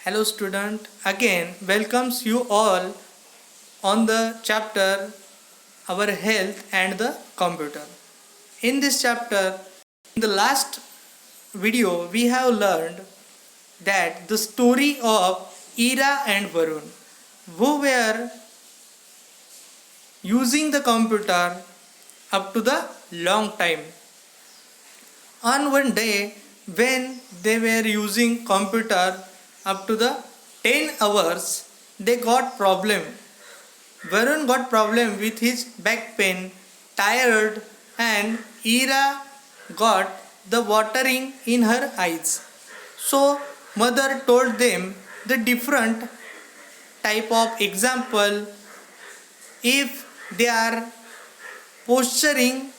Hello student, again welcomes you all on the chapter Our Health and the Computer. In this chapter, in the last video we have learned that the story of Ira and Varun who were using the computer up to the long time. On one day when they were using computer up to the 10 hours, they got problem. Varun got problem with his back pain, tired, and Ira got the watering in her eyes. So mother told them the different type of example. If they are posturing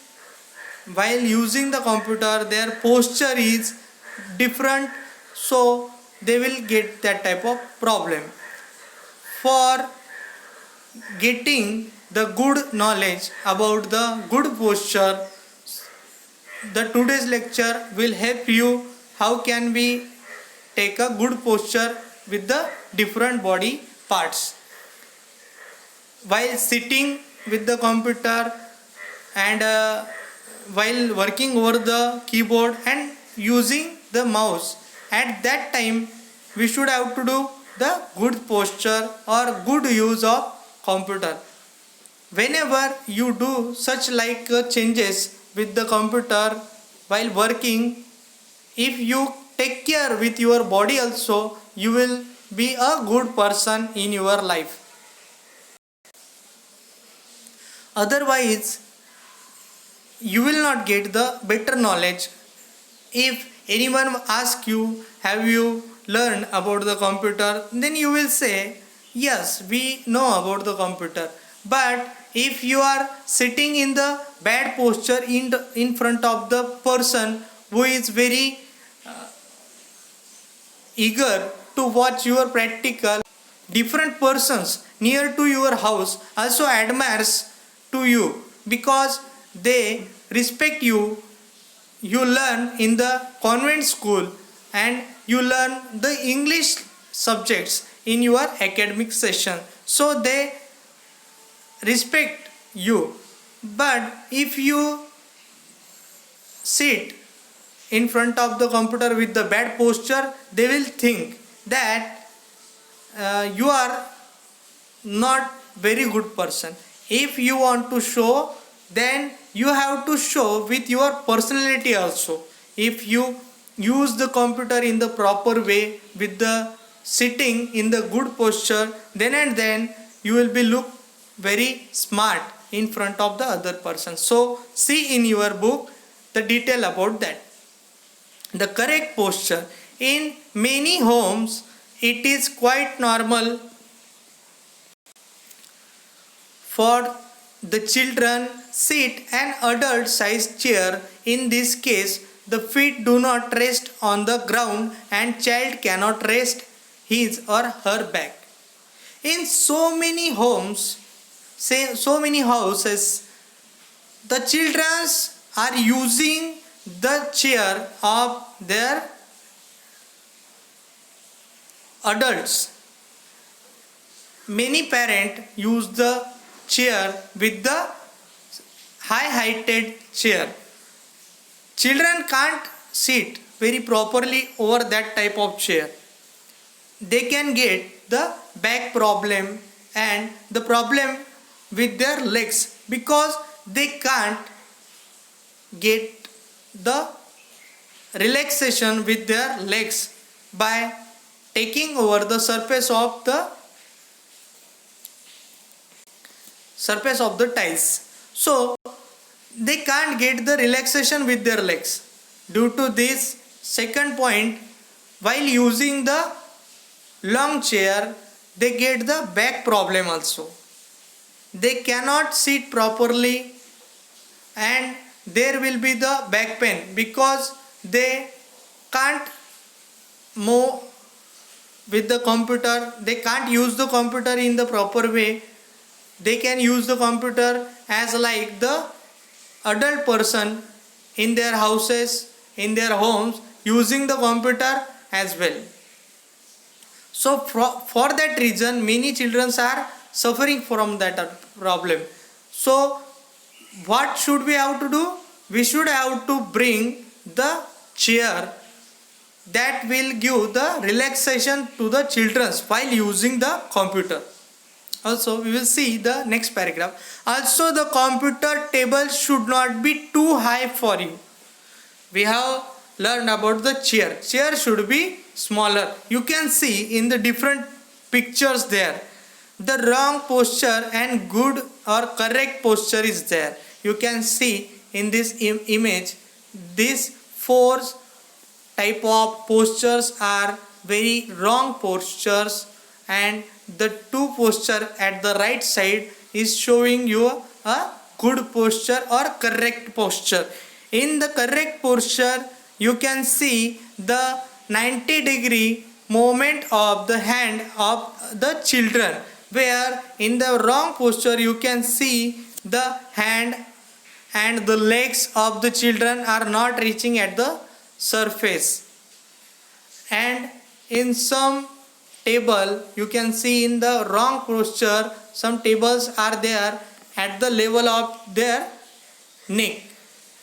while using the computer, their posture is different, so they will get that type of problem. For getting the good knowledge about the good posture, the today's lecture will help you how can we take a good posture with the different body parts while sitting with the computer and while working over the keyboard and using the mouse. At that time we should have to do the good posture or good use of computer. Whenever you do such like changes with the computer while working, if you take care with your body also, you will be a good person in your life. Otherwise you will not get the better knowledge. If anyone asks you, have you learned about the computer, then you will say, yes, we know about the computer. But if you are sitting in the bad posture in front of the person who is very eager to watch your practical, different persons near to your house also admires to you because they respect you. You learn in the convent school and you learn the English subjects in your academic session, so they respect you. But if you sit in front of the computer with the bad posture, they will think that you are not very good person. If you want to show, then you have to show with your personality also. If you use the computer in the proper way with the sitting in the good posture, then and then you will be look very smart in front of the other person. So see in your book the detail about that. The correct posture in many homes, it is quite normal for the children sit an adult sized chair. In this case, the feet do not rest on the ground and child cannot rest his or her back. In so many homes, say so many houses, the children are using the chair of their adults. Many parents use the chair with the high heighted chair. Children can't sit very properly over that type of chair. They can get the back problem and the problem with their legs because they can't get the relaxation with their legs by taking over the surface of the tiles. So they can't get the relaxation with their legs. Due to this second point, while using the long chair, they get the back problem also. They cannot sit properly and there will be the back pain because they can't move with the computer. They can't use the computer in the proper way. They can use the computer as like the adult person in their houses, in their homes, using the computer as well. So for that reason many children are suffering from that problem. So what should we have to do? We should have to bring the chair that will give the relaxation to the children while using the computer. Also we will see the next paragraph. Also the computer table should not be too high for you. We have learned about the chair. Chair should be smaller. You can see in the different pictures there the wrong posture and good or correct posture is there. You can see in this image these four type of postures are very wrong postures, and the two posture at the right side is showing you a good posture or correct posture. In the correct posture you can see the 90-degree movement of the hand of the children, where in the wrong posture you can see the hand and the legs of the children are not reaching at the surface. And in some table you can see in the wrong posture some tables are there at the level of their neck.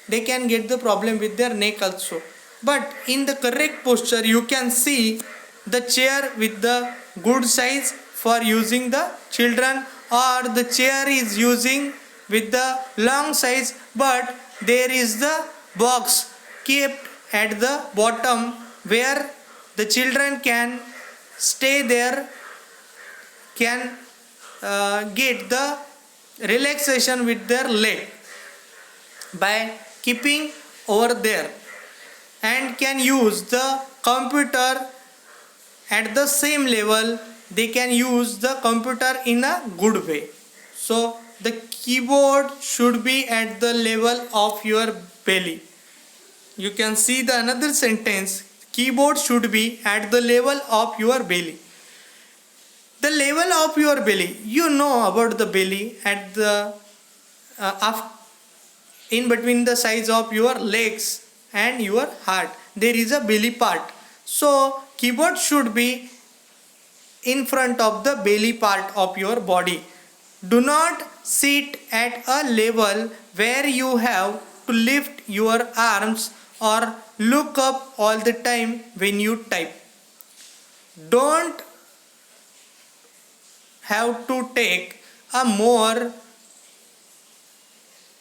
They can get the problem with their neck also. But in the correct posture you can see the chair with the good size for using the children, or the chair is using with the long size but there is the box kept at the bottom where the children can stay there, can get the relaxation with their leg by keeping over there, and can use the computer at the same level. They can use the computer in a good way. So the keyboard should be at the level of your belly. You can see the another sentence, keyboard should be at the level of your belly. The level of your belly, you know about the belly, at the in between the size of your legs and your heart there is a belly part. So keyboard should be in front of the belly part of your body. Do not sit at a level where you have to lift your arms or look up all the time when you type. Don't have to take a more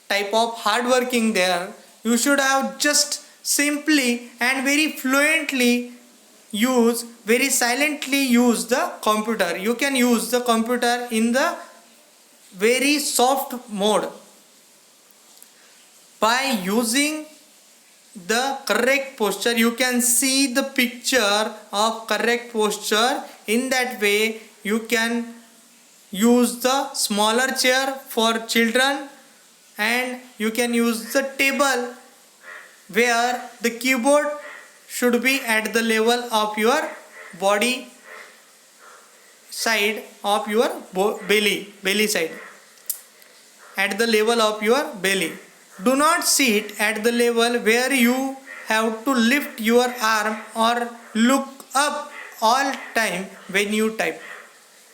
type of hard working there. You should have just simply and very fluently use, very silently use the computer. You can use the computer in the very soft mode. By using the correct posture you can see the picture of correct posture. In that way you can use the smaller chair for children, and you can use the table where the keyboard should be at the level of your body side of your belly side, at the level of your belly. Do not sit at the level where you have to lift your arm or look up all time when you type.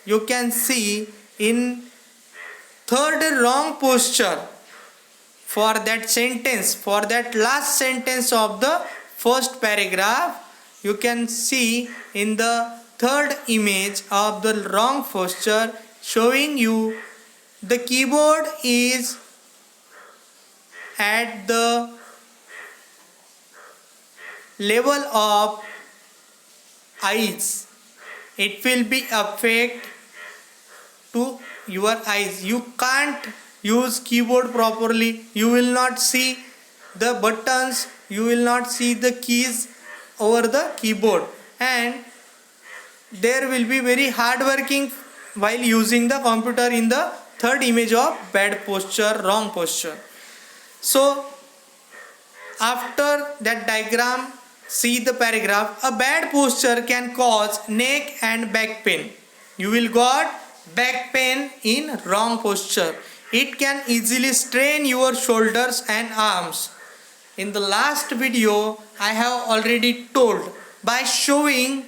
You can see in third wrong posture for that sentence, for that last sentence of the first paragraph. You can see in the third image of the wrong posture showing you the keyboard is at the level of eyes. It will be affect to your eyes. You can't use keyboard properly. You will not see the buttons, you will not see the keys over the keyboard, and there will be very hard working while using the computer in the third image of bad posture, wrong posture. So after that diagram, see the paragraph. A bad posture can cause neck and back pain. You will got back pain in wrong posture. It can easily strain your shoulders and arms. In the last video I have already told by showing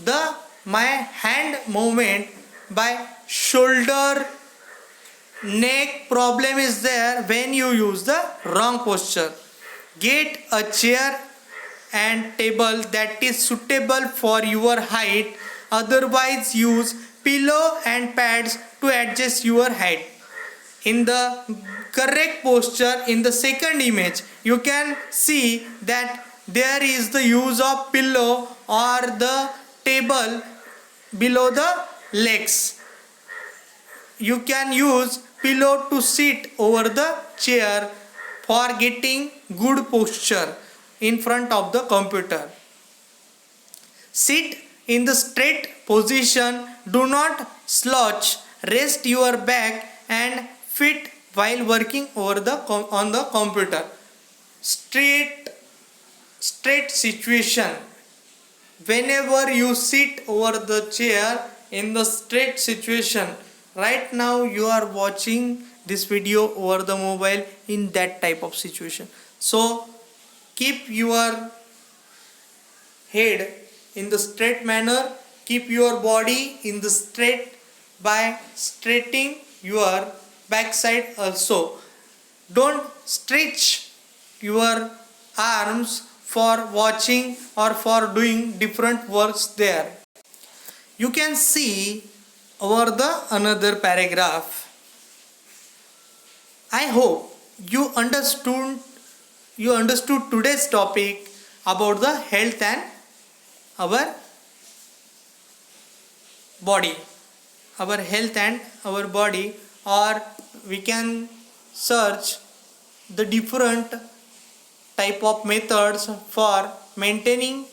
the my hand movement by shoulder neck problem is there when you use the wrong posture. Get a chair and table that is suitable for your height, otherwise use pillow and pads to adjust your height. In the correct posture, in the second image you can see that there is the use of pillow or the table below the legs. You can use pillow to sit over the chair for getting good posture in front of the computer. Sit in the straight position, do not slouch, rest your back and feet while working over on the computer. Straight situation. Whenever you sit over the chair in the straight situation, right now you are watching this video over the mobile in that type of situation. So keep your head in the straight manner, keep your body in the straight by straightening your backside also. Don't stretch your arms for watching or for doing different works there. You can see over the another paragraph. I hope you understood today's topic about the health and our body. Our health and our body, or we can search the different type of methods for maintaining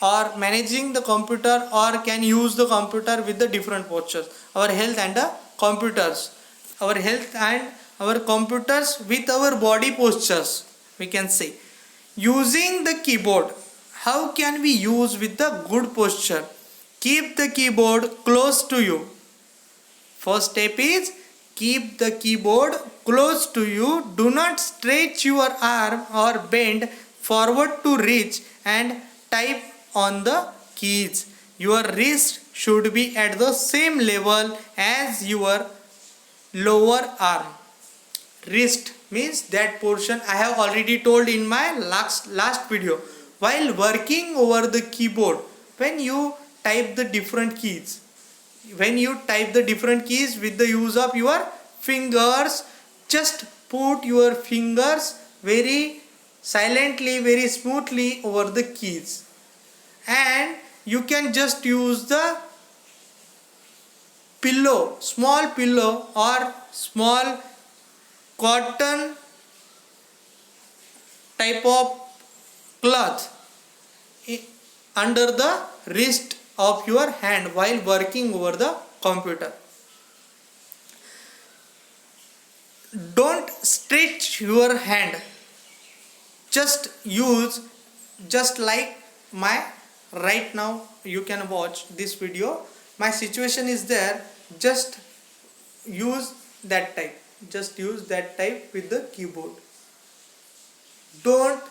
or managing the computer, or can use the computer with the different postures. Our health and the computers. Our health and our computers with our body postures, we can say. Using the keyboard. How can we use with the good posture? Keep the keyboard close to you. First step is keep the keyboard close to you. Do not stretch your arm or bend forward to reach and type on the keys. Your wrist should be at the same level as your lower arm. Wrist means that portion I have already told in my last video. While working over the keyboard, when you type the different keys, with the use of your fingers, just put your fingers very silently, very smoothly over the keys, and you can just use the pillow, small pillow or small cotton type of cloth under the wrist of your hand while working over the computer. Don't stretch your hand. Just use, just like my right now you can watch this video. My situation is there. Just use that type. Just use that type with the keyboard. Don't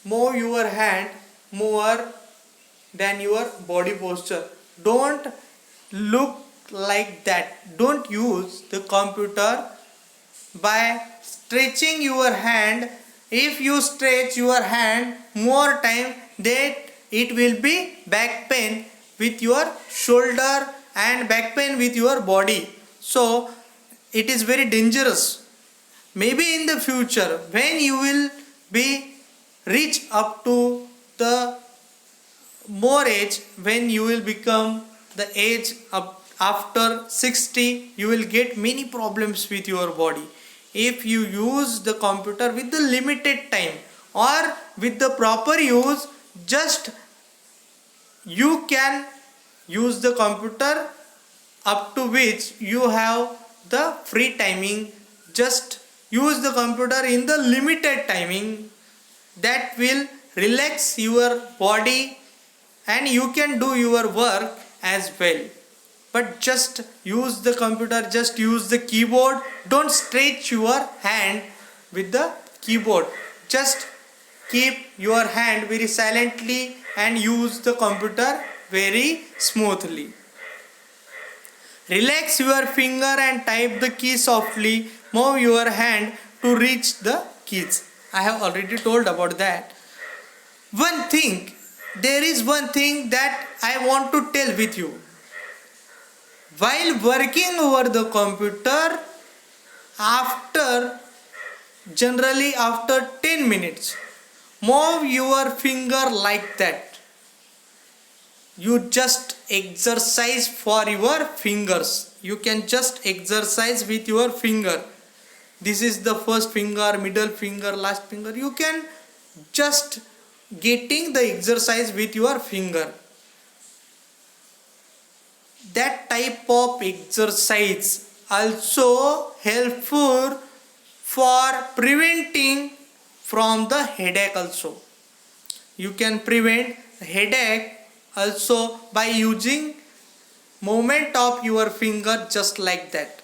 move your hand more than your body posture. Don't look like that. Don't use the computer by stretching your hand. If you stretch your hand more time, then it will be back pain with your shoulder and back pain with your body. So it is very dangerous. Maybe in the future, when you will be reach up to the more age, when you will become the age of after 60, you will get many problems with your body. If you use the computer with the limited time or with the proper use, just you can use the computer up to which you have the free timing. Just use the computer in the limited timing. That will relax your body and you can do your work as well. But just use the computer, just use the keyboard. Don't stretch your hand with the keyboard. Just keep your hand very silently and use the computer very smoothly. Relax your finger and type the key softly. Move your hand to reach the keys. I have already told about that. There is one thing that I want to tell with you. While working over the computer, generally after 10 minutes, move your finger like that. You just exercise for your fingers. You can just exercise with your finger. This is the first finger, middle finger, last finger. You can just getting the exercise with your finger. That type of exercise also helpful for preventing from the headache also. You can prevent headache also by using movement of your finger just like that.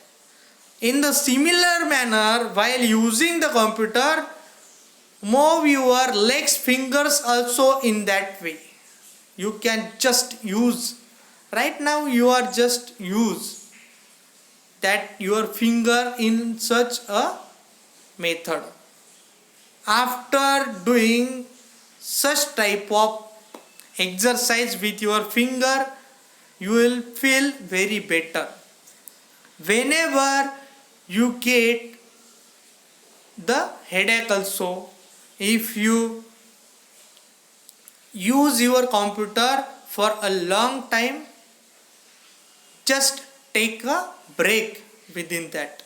In the similar manner, while using the computer, move your legs fingers also in that way. You can just use. Right now you are just use that your finger in such a method. After doing such type of exercise with your finger, you will feel very better. Whenever you get the headache also, if you use your computer for a long time, just take a break within that.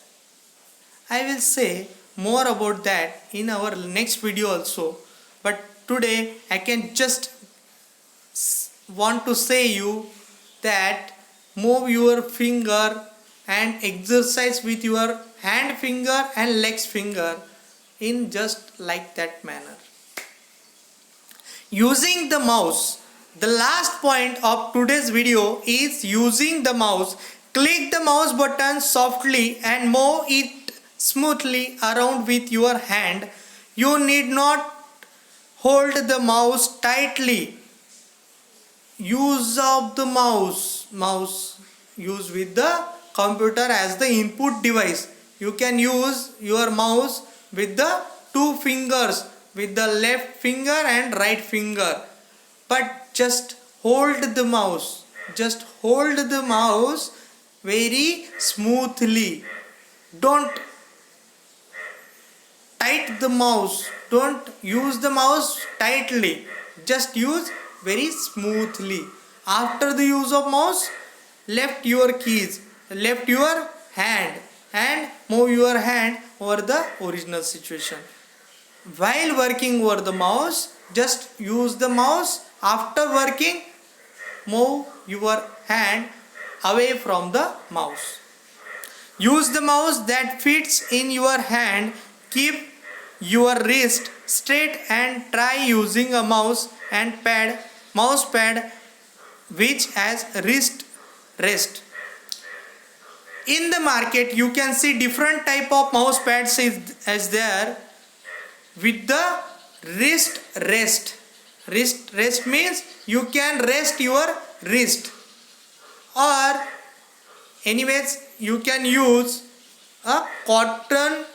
I will say more about that in our next video also, but today I can just want to say you that move your finger and exercise with your hand finger and legs finger in just like that manner. Using the mouse. The last point of today's video is using the mouse. Click the mouse button softly and move it smoothly around with your hand. You need not hold the mouse tightly. Use of the mouse use with the computer as the input device. You can use your mouse with the two fingers, with the left finger and right finger, but just hold the mouse very smoothly. Don't tight the mouse, don't use the mouse tightly, just use very smoothly. After the use of mouse, left your keys, left your hand and move your hand over the original situation. While working over the mouse, just use the mouse. After working, move your hand away from the mouse. Use the mouse that fits in your hand. Keep your wrist straight and try using a mouse pad which has wrist rest. In the market you can see different type of mouse pads as there with the wrist rest. Wrist rest means you can rest your wrist, or anyways you can use a cotton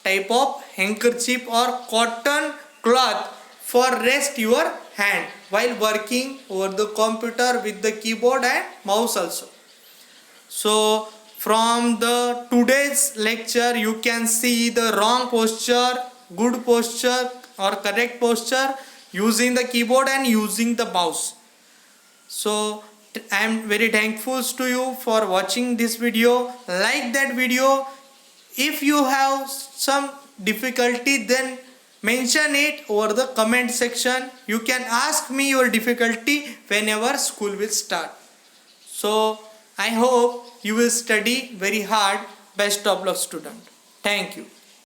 type of handkerchief or cotton cloth for rest your hand while working over the computer with the keyboard and mouse also. So from the today's lecture you can see the wrong posture, good posture or correct posture using the keyboard and using the mouse. So I am very thankful to you for watching this video. Like that video. If you have some difficulty, then mention it over the comment section. You can ask me your difficulty whenever school will start. So I hope you will study very hard. Best of luck, student. Thank you.